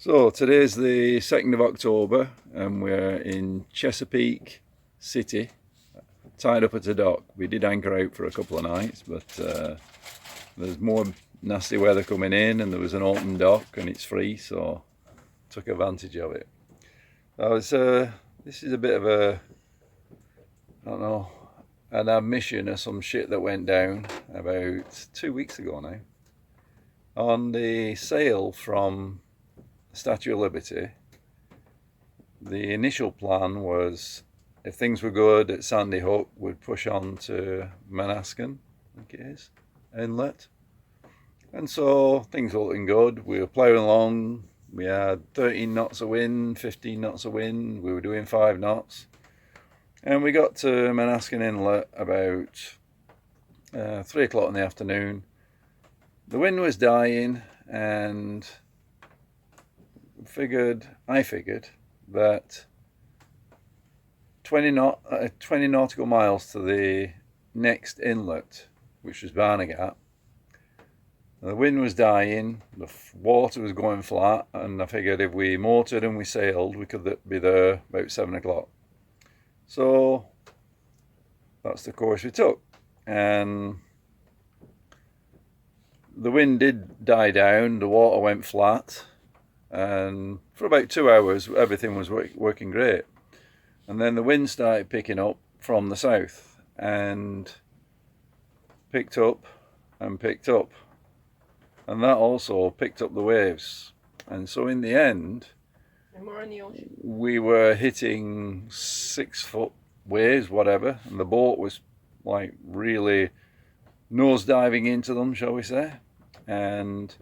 So today's the 2nd of October and we're in Chesapeake City, tied up at the dock. We did anchor out for a couple of nights, but there's more nasty weather coming in and there was an open dock and it's free, so took advantage of it. This is a bit of a, I don't know, an admission of some shit that went down about 2 weeks ago now. On the sail from Statue of Liberty, the initial plan was, if things were good at Sandy Hook, we'd push on to Manaskan, I think it is, inlet. And so things were looking good. We were ploughing along. We had 13 knots of wind, 15 knots of wind. We were doing 5 knots. And we got to Manaskan Inlet about 3 o'clock in the afternoon. The wind was dying, and I figured that 20 nautical miles to the next inlet, which was Barnagat, the wind was dying, the water was going flat, and I figured if we motored and we sailed, we could be there about 7 o'clock. So that's the course we took, and the wind did die down, the water went flat, and for about 2 hours everything was working great. And then the wind started picking up from the south and picked up and picked up, and that also picked up the waves. And so in the end, and we're in the ocean, we were hitting 6-foot waves, whatever, and the boat was like really nose diving into them, shall we say. And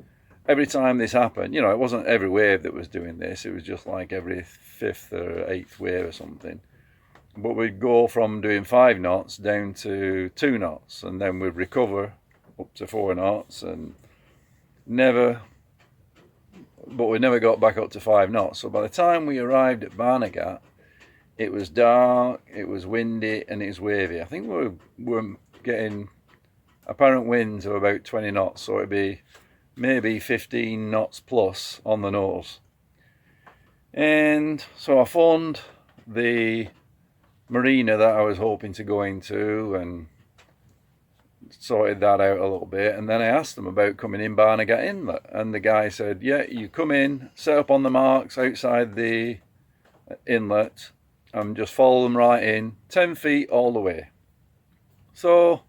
every time this happened, you know, it wasn't every wave that was doing this, it was just like every 5th or 8th wave or something. But we'd go from doing 5 knots down to 2 knots, and then we'd recover up to 4 knots, and we never got back up to 5 knots. So by the time we arrived at Barnagat, it was dark, it was windy, and it was wavy. I think we were getting apparent winds of about 20 knots, so it'd be maybe 15 knots plus on the nose. And so I phoned the marina that I was hoping to go into and sorted that out a little bit, and then I asked them about coming in Barnagat Inlet, and the guy said, yeah, you come in, set up on the marks outside the inlet and just follow them right in, 10 feet all the way. So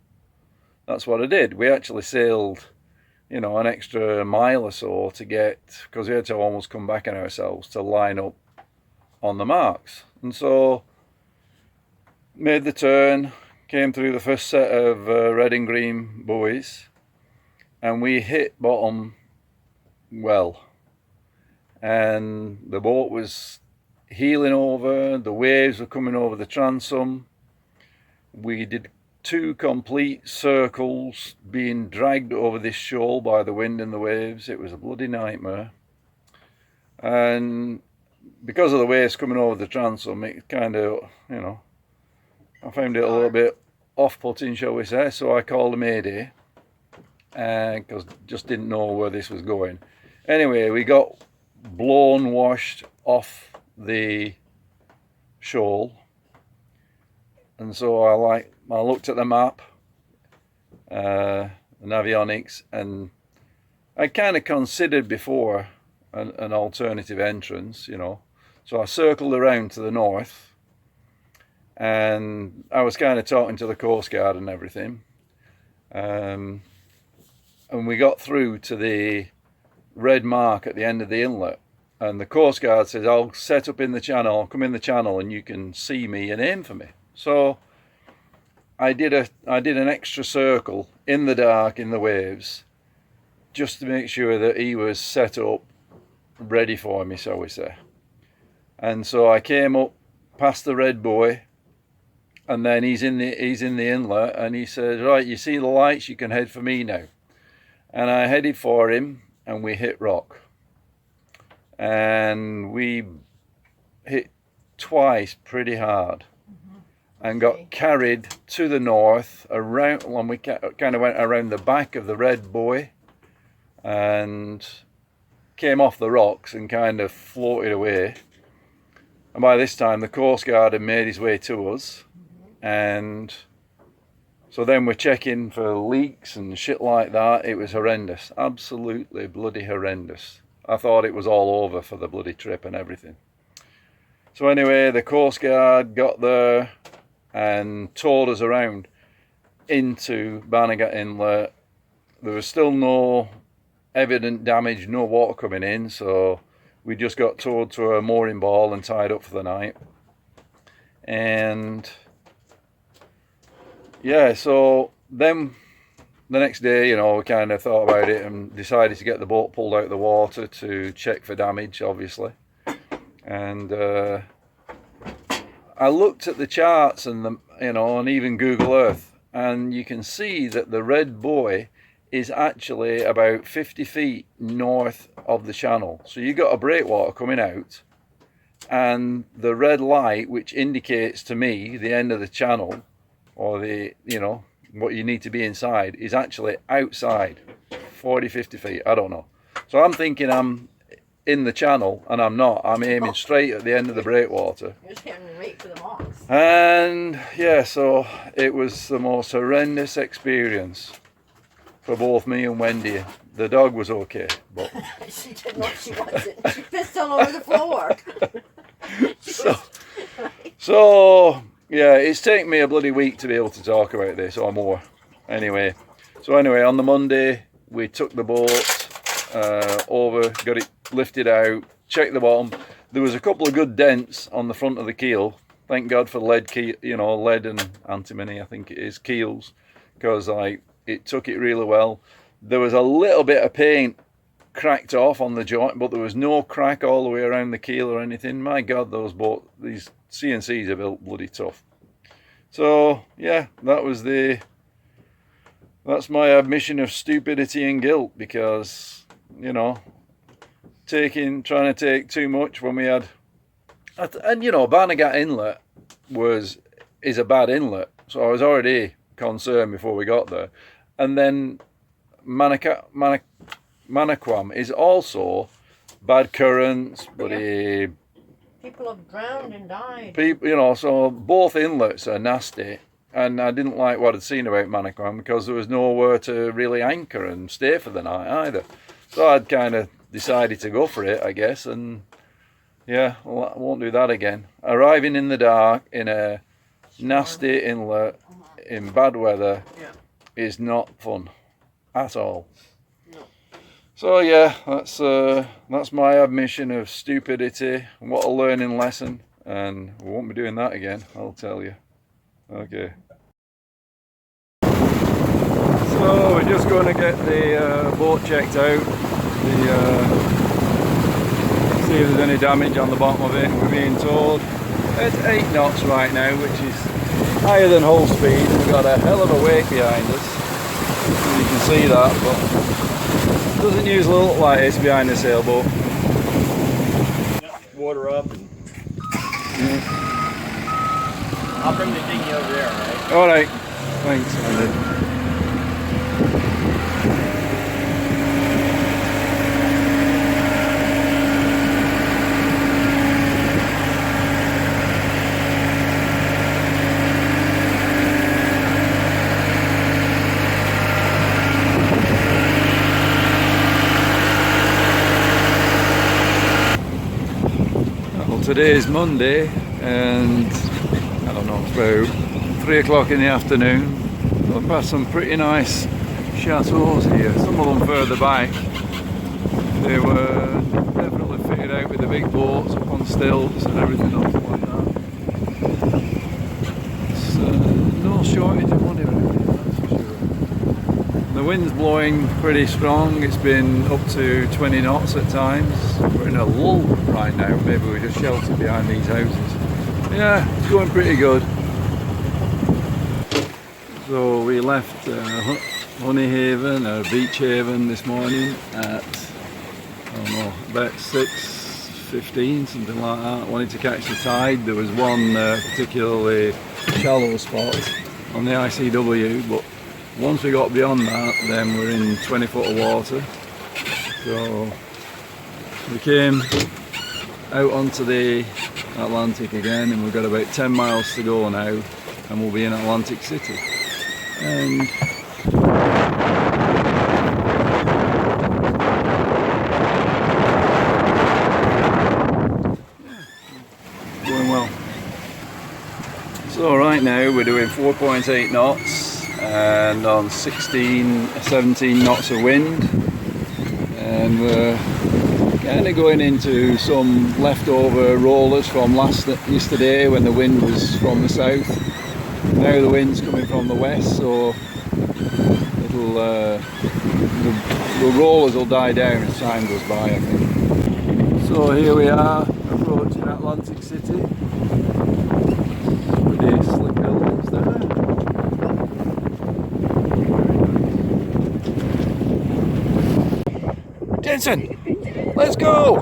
that's what I did. We actually sailed, you know, an extra mile or so to get, because we had to almost come back on ourselves to line up on the marks. And so made the turn, came through the first set of red and green buoys, and we hit bottom well, and the boat was heeling over, the waves were coming over the transom. We did 2 complete circles being dragged over this shoal by the wind and the waves. It was a bloody nightmare, and because of the waves coming over the transom, it kind of, you know, I found it a little bit off-putting, shall we say. So I called a mayday, because just didn't know where this was going. Anyway, we got blown, washed off the shoal, and so I looked at the map, the avionics, and I kind of considered before an alternative entrance, you know. So I circled around to the north, and I was kind of talking to the Coast Guard and everything. And we got through to the red mark at the end of the inlet, and the Coast Guard says, I'll set up in the channel, I'll come in the channel and you can see me and aim for me. So I did an extra circle in the dark in the waves, just to make sure that he was set up ready for me, shall we say. And so I came up past the red buoy, and then he's in the inlet, and he says, right, you see the lights, you can head for me now. And I headed for him, and we hit rock, and we hit twice pretty hard, and got carried to the north around, when we kind of went around the back of the red buoy, and came off the rocks and kind of floated away. And by this time the Coast Guard had made his way to us, and so then we're checking for leaks and shit like that. It was horrendous, absolutely bloody horrendous. I thought it was all over for the bloody trip and everything. So anyway, the Coast Guard got there and towed us around into Barnagat Inlet. There was still no evident damage, no water coming in, so we just got towed to a mooring ball and tied up for the night. And yeah, so then the next day, you know, we kind of thought about it and decided to get the boat pulled out of the water to check for damage, obviously. And I looked at the charts and the, you know, and even Google Earth, and you can see that the red buoy is actually about 50 feet north of the channel. So you got a breakwater coming out, and the red light, which indicates to me the end of the channel, or the, you know, what you need to be inside, is actually outside 40-50 feet. I don't know. So I'm thinking I'm in the channel, and I'm not. I'm aiming straight at the end of the breakwater. You're just having to wait for the box. And yeah, so it was the most horrendous experience for both me and Wendy. The dog was okay, but She didn't know she wasn't. She pissed all over the floor. so yeah, it's taken me a bloody week to be able to talk about this or more. Anyway, on the Monday we took the boat over, got it lifted out, checked the bottom. There was a couple of good dents on the front of the keel. Thank God for lead keel, you know, lead and antimony, I think it is, keels, because like it took it really well. There was a little bit of paint cracked off on the joint, but there was no crack all the way around the keel or anything. My God, these CNCs are built bloody tough. So yeah, that's my admission of stupidity and guilt, because, you know, trying to take too much when we had, and you know, Barnagat Inlet is a bad inlet, so I was already concerned before we got there. And then Manakwam is also bad currents, bloody People have drowned and died. people, you know, so both inlets are nasty. And I didn't like what I'd seen about Manakwam, because there was nowhere to really anchor and stay for the night either. So I'd kind of decided to go for it, I guess, and yeah, well, I won't do that again. Arriving in the dark in a nasty inlet in bad weather is not fun at all. No. So yeah, that's my admission of stupidity. What a learning lesson, and we won't be doing that again, I'll tell you. Okay. So we're just going to get the boat checked out, see if there's any damage on the bottom of it. We're being told it's 8 knots right now, which is higher than hull speed. We've got a hell of a wake behind us, you can see that, but it doesn't usually look like this behind the sailboat. Water up. And I'll bring the dinghy over there, right? Alright, thanks, Andy. Today is Monday, and I don't know, it's about 3 o'clock in the afternoon. I've passed some pretty nice chateaus here, some of them further back. They were definitely fitted out with the big boats up on stilts and everything else like that. It's no shortage of money around here, that's for sure. The wind's blowing pretty strong. It's been up to 20 knots at times. We're in a lull right now. Maybe we're just sheltered behind these houses. Yeah, it's going pretty good. So we left Honey Haven, or Beach Haven, this morning at, I don't know, about 6:15, something like that. Wanted to catch the tide. There was one particularly shallow spot on the ICW, but once we got beyond that, then we're in 20 foot of water. So We came out onto the Atlantic again, and we've got about 10 miles to go now, and we'll be in Atlantic City. And going well. So right now we're doing 4.8 knots and on 17 knots of wind, and we're kind of going into some leftover rollers from yesterday when the wind was from the south. Now the wind's coming from the west, so it'll the rollers will die down as time goes by, I think. So here we are approaching Atlantic City. Pretty slick buildings there. Jensen, let's go!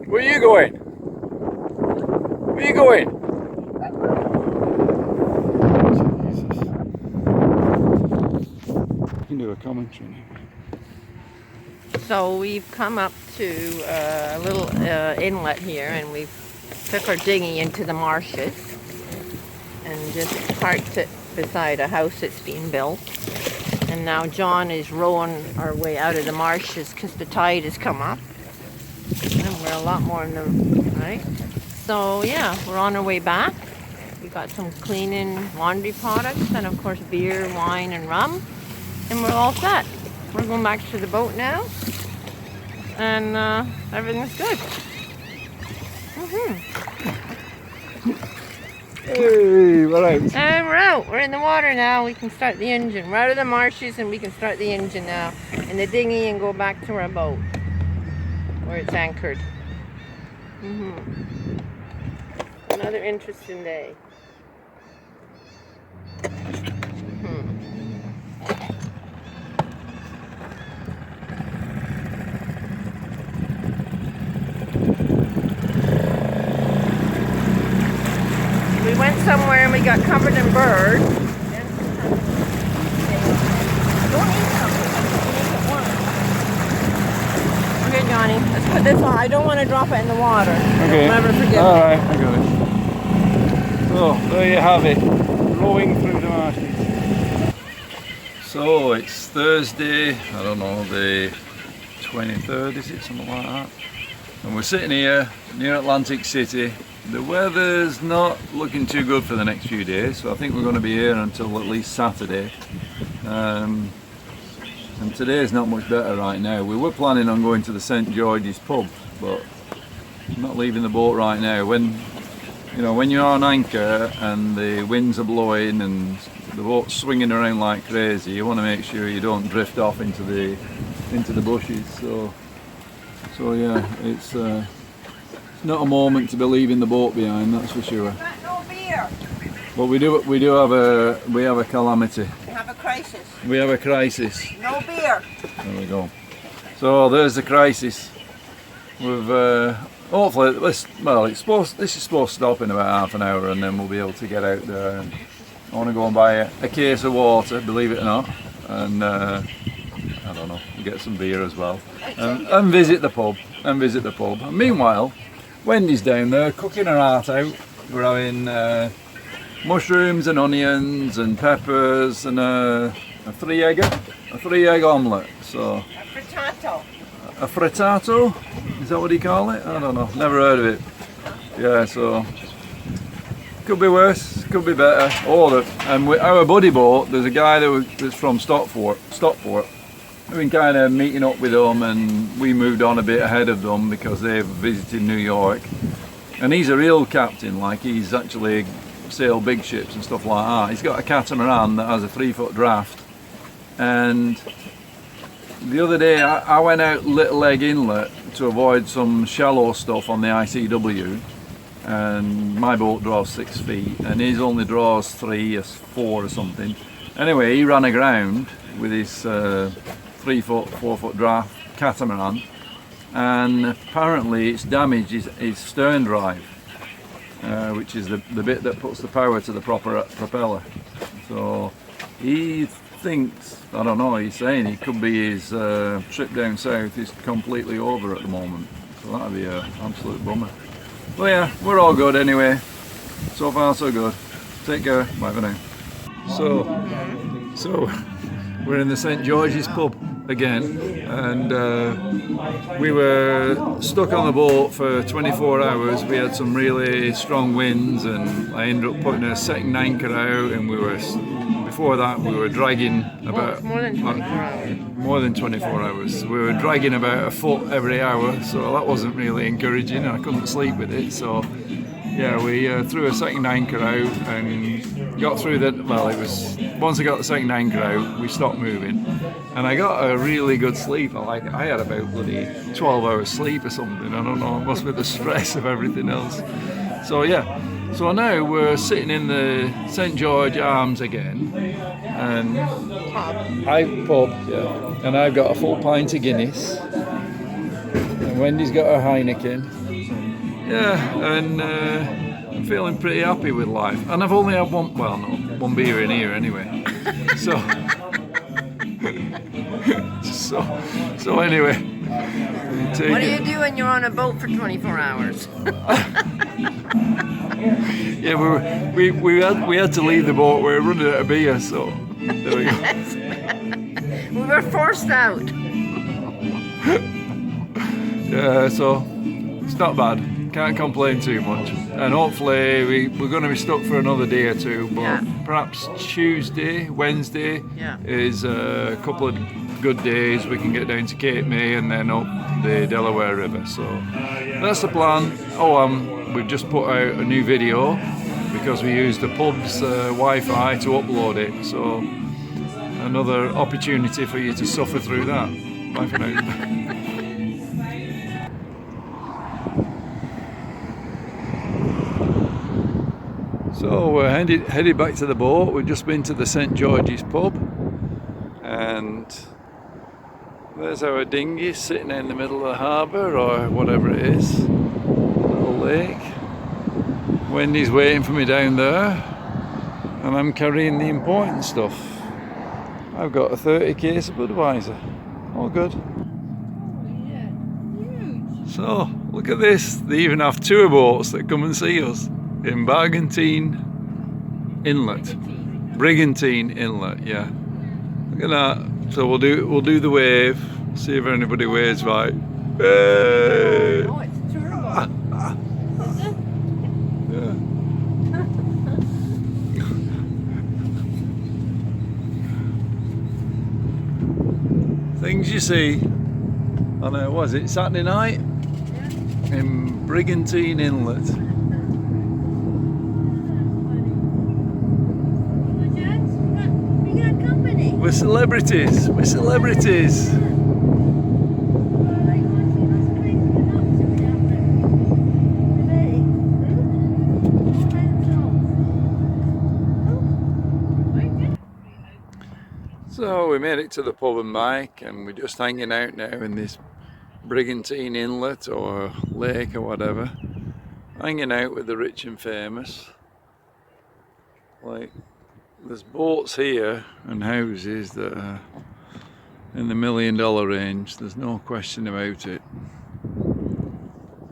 Where are you going? Where are you going? Jesus. You can do a commentary now. So we've come up to a little inlet here, and we've took our dinghy into the marshes and just parked it beside a house that's being built. And now John is rowing our way out of the marshes because the tide has come up. And we're a lot more in the, right? So yeah, we're on our way back. We got some cleaning laundry products and of course beer, wine and rum. And we're all set. We're going back to the boat now. And everything's good. Hey, we're out. And we're out. We're in the water now. We can start the engine. We're out of the marshes and we can start the engine now in the dinghy and go back to our boat where it's anchored. Another interesting day. We went somewhere and we got covered in birds. Don't eat something. Okay, Johnny, let's put this on. I don't want to drop it in the water. Okay. You'll never forgive me. Alright, I got it. So, there you have it. Rowing through the marshes. So, it's Thursday, I don't know, the 23rd, is it? Something like that. And we're sitting here near Atlantic City. The weather's not looking too good for the next few days, so I think we're going to be here until at least Saturday. And today's not much better right now. We were planning on going to the St George's pub, but I'm not leaving the boat right now. When you're on anchor and the winds are blowing and the boat's swinging around like crazy, you want to make sure you don't drift off into the bushes. So yeah, it's not a moment to be leaving the boat behind, that's for sure. No beer. But we have a calamity. We have a crisis. We have a crisis. No beer. There we go. So there's the crisis. We've hopefully this is supposed to stop in about half an hour, and then we'll be able to get out there. And I want to go and buy a case of water, believe it or not, and I don't know, get some beer as well, and visit the pub. And meanwhile, Wendy's down there cooking her heart out. We're having mushrooms and onions and peppers and a three egg omelette. So A frittato. a frittato, is that what you call it? I don't know, never heard of it. Yeah, so could be worse, could be better. Our buddy boat, there's a guy that's from Stockport. We've been kind of meeting up with them, and we moved on a bit ahead of them because they've visited New York. And he's a real captain, like he's actually sailed big ships and stuff like that. He's got a catamaran that has a 3-foot draft. And the other day I went out Little Egg Inlet to avoid some shallow stuff on the ICW, and my boat draws 6 feet and his only draws 3 or 4 or something. Anyway, he ran aground with his 3 foot, 4 foot draft catamaran, and apparently its damage is stern drive, which is the bit that puts the power to the proper propeller. So he thinks, I don't know, he's saying it could be his trip down south is completely over at the moment. So that'd be an absolute bummer. But yeah, we're all good anyway. So far so good. Take care, bye for now. So we're in the St George's pub again, and we were stuck on the boat for 24 hours. We had some really strong winds, and I ended up putting a second anchor out, and before that we were dragging about more than 24 hours. More than 24 hours. We were dragging about a foot every hour, so that wasn't really encouraging. I couldn't sleep with it, so yeah, we threw a second anchor out and got through that. Well, it was once I got the second anchor out, we stopped moving, and I got a really good sleep. I had about bloody 12 hours sleep or something. I don't know. It must be the stress of everything else. So yeah. So now we're sitting in the St George Arms again, and and I've got a full pint of Guinness, and Wendy's got a Heineken. Yeah, and I'm feeling pretty happy with life. And I've only had one beer in here anyway. So anyway. What do you do when you're on a boat for 24 hours? Yeah, we had to leave the boat. We were running out of beer, so there we go. We were forced out. Yeah, so it's not bad. Can't complain too much. And hopefully we're going to be stuck for another day or two, but perhaps Tuesday, Wednesday is a couple of good days. We can get down to Cape May and then up the Delaware River. So that's the plan. We've just put out a new video because we used the pub's Wi-Fi to upload it. So another opportunity for you to suffer through that. Bye for now. So we're headed back to the boat. We've just been to the St George's pub, and there's our dinghy sitting in the middle of the harbour, or whatever it is, little lake. Wendy's waiting for me down there, and I'm carrying the important stuff. I've got a 30 case of Budweiser. All good. So look at this. They even have tour boats that come and see us in Brigantine Inlet. Brigantine Inlet, yeah. Look at that. So we'll do the wave. See if anybody waves right. Hey! Oh, it's turbo. Is it? Yeah. Things you see on was it Saturday night in Brigantine Inlet. We're celebrities. We're celebrities. So we made it to the pub and bike, and we're just hanging out now in this Brigantine Inlet or lake or whatever. Hanging out with the rich and famous. Like, there's boats here and houses that are in the $1 million range. There's no question about it.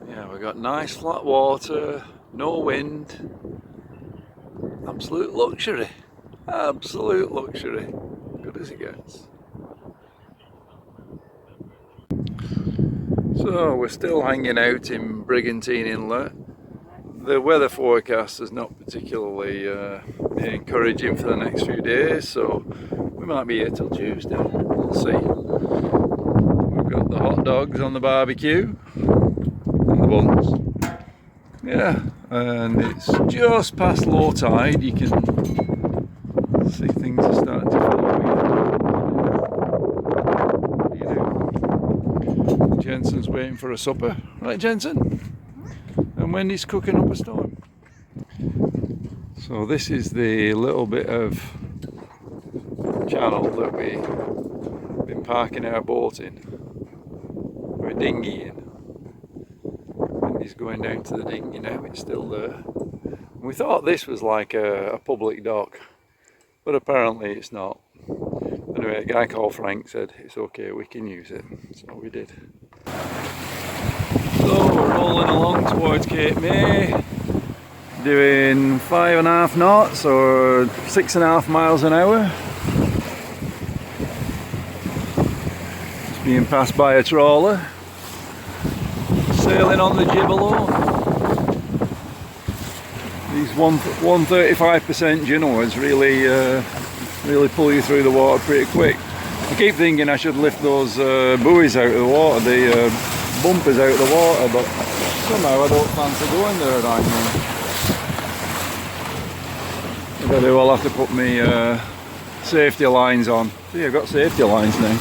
Yeah, we've got nice flat water, no wind. Absolute luxury. Absolute luxury. Good as it gets. So we're still hanging out in Brigantine Inlet. The weather forecast is not particularly encouraging for the next few days, so we might be here till Tuesday. We'll see. We've got the hot dogs on the barbecue and the buns. Yeah, and it's just past low tide. You can see things are starting to fill up. Jensen's waiting for a supper, right, Jensen? And Wendy's cooking up a storm. So this is the little bit of channel that we've been parking our boat in, or a dinghy in. And he's going down to the dinghy now, it's still there. And we thought this was like a public dock, but apparently it's not. Anyway, a guy called Frank said it's okay, we can use it, so we did. So we're rolling along towards Cape May, doing 5.5 knots or 6.5 miles an hour. Just being passed by a trawler, sailing on the Gibalo. These 135% Genoas really pull you through the water pretty quick. I keep thinking I should lift those buoys out of the water, the bumpers out of the water, but somehow I don't fancy going there right now. Maybe I'll have to put my safety lines on. See, I've got safety lines now.